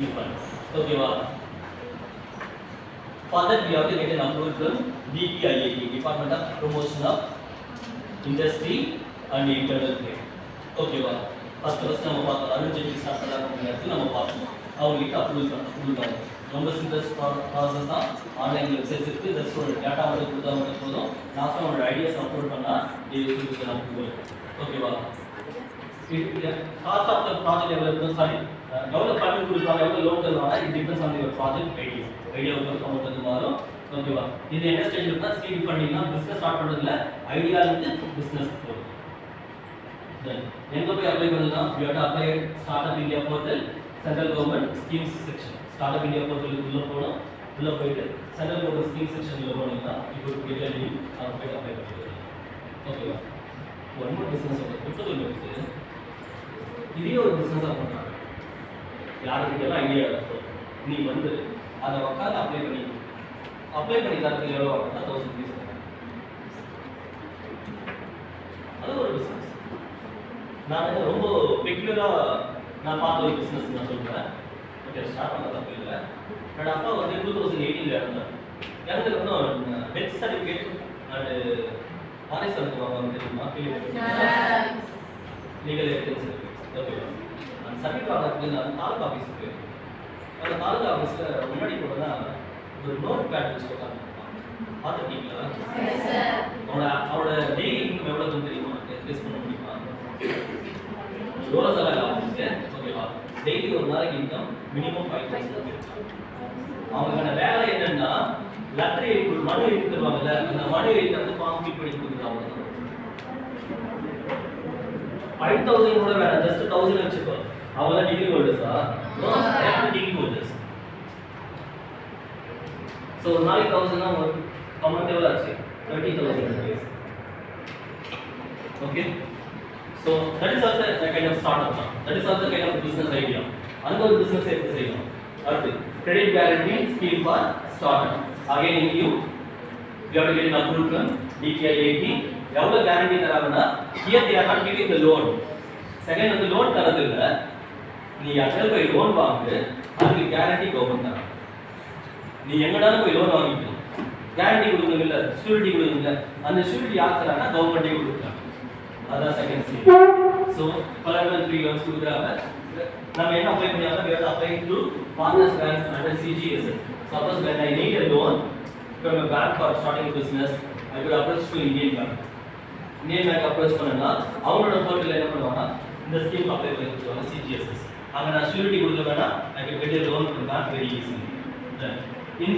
Okay, wow. For that, we have to get an approval from DPIIT, Department of Promotion of Industry and Internal Trade. Okay, wow. First நம்ம பார்த்தோம் Arun Jaitley start பண்ணாங்க நம்ம பார்த்தோம் அவங்களுக்கு approval பண்ணணும் ரொம்ப simple process தான். ஆன்லைன் வெப்சைட்ஸ் இருக்குது. ஜஸ்ட் ஒரு டேட்டா மட்டும் கொடுத்தா மட்டும் போதும். லாஸ்ட்டாக உங்களோட ஐடியாஸ் அப்லோட் பண்ணால் இது அப்ரூவல். ஓகேவா? காஸ்ட் ஆஃப் த ப்ராஜெக்ட் எவ்வளோ இருக்கும்? சாரி, எவ்வளோ ஃபண்ட் கொடுப்பாங்க, எவ்வளோ லோன் தருவாங்க, இது depends on your project idea amount வந்து மாறும். ஓகேவா? இது என்ன ஸ்டேஜ் இருக்குன்னா சீட் ஃபண்டிங்னா பிஸ்னஸ் ஸ்டார்ட் பண்ணுறதுல ஐடியாலேருந்து பிஸ்னஸ் போகும். எங்க போய் அப்ளை பண்ணலாம்? You have to apply startup India portal central government schemes section. Startup India போர்ட்டலுக்கு உள்ள போகணும். உள்ள போயிட்டு சென்ட்ரல் கவர்மெண்ட் ஸ்கீம் செக்ஷன்ல போனீங்கன்னா இப்போ கெட் அ லிங்க் அங்க போய் அப்ளை பண்ணிக்கலாம். ஓகேவா? ஒன் மோர் பிசினஸ் புத்தகம் இருக்கு. இதே ஒரு பிசினஸா பண்றாங்க. யாருக்கு எல்லாம் ஐடியா இருக்கோ நீ வந்து அதை உட்காந்து அப்ளை பண்ணி தரதுக்கு எவ்வளோ ஆகும்னா 1000 rupees. அது ஒரு பிசினஸ். நான் ரொம்ப பெக்யூலராக நான் பார்த்த ஒரு பிஸ்னஸ் நான் சொல்கிறேன். ஓகே, ஸ்டார்ட் பண்ண தப்பு இல்லை. என்னோட அப்பா வந்து 2018 இறந்தார். இறந்ததுக்கப்புறம் டெத் சர்டிஃபிகேட் அண்டு ஆர்எஸ் வாங்க தெரியுமா? Legal evidence certificate. ஓகே, அந்த சர்டிஃபிகேட் வாங்கிறதுக்கு நான் தாலுகா ஆஃபீஸுக்கு அந்த தாலுகா ஆஃபீஸில் முன்னாடி போனால் ஒரு நோட் பேட் வச்சு உட்காந்து பார்த்துருக்கீங்களா? அவரோட டெய்லி இன்கம் எவ்வளோ தெரியுமா? டெஸ்ட் பண்ண முடியுமா? எவ்வளோ செலவு ஆகுது? ஓகேவா? டெய்லி ஒரு நாளைக்கு இன்கம் மினிமம் 5000. அவங்களுக்கான வேலை என்னன்னா லெட்டர் எழுதி மனு எழுதி தருவாங்கல்ல, அந்த மனு எழுதி வந்து ஃபார்ம் ஃபில் பண்ணி கொடுக்குறாங்க. 5000 கூட வேணாம், ஜஸ்ட் 1000 வச்சுக்கோ. அவங்க தான் டிகிரி ஹோல்டர்ஸா? Degree holders. ஸோ ஒரு நாளைக்கு 1000 தான் ஒரு அமௌண்ட் எவ்வளோ ஆச்சு? 30,000. Okay, so that is also a kind of startup. That is also a kind of business idea. Another business எப்படி செய்யணும்? அடுத்து credit guarantee scheme for startup. Again in you have to get an approval from DPIIT. எவ்வளவு guarantee தராங்கன்னா here they are not giving the loan. Second வந்து loan தரது இல்ல, நீ அசல் போய் loan வாங்கு, அதுக்கு guarantee கவர்மெண்ட் தரும். நீ எங்கடாலும் போய் loan வாங்கிக்கலாம். guarantee கொடுக்கணும் இல்ல, surety கொடுக்கணும் இல்ல, அந்த surety யார் தராங்கன்னா கவர்மெண்டே கொடுக்குறாங்க. அதான் second stage. So collateral free loans கொடுக்குறாங்க. நம்ம என்ன apply பண்ணியாலும் we have to apply to partners banks under CGSS. Suppose when I need a loan from a bank for starting a business, I could approach to Indian Bank. Indian Bank approach பண்ணனா அவங்களோட போர்ட்டல்ல என்ன பண்ணுவாங்கன்னா இந்த scheme apply பண்ணி கொடுப்பாங்க CGSS. அங்க நான் surety கொடுக்க வேணா I can get a loan from bank very easily. Then in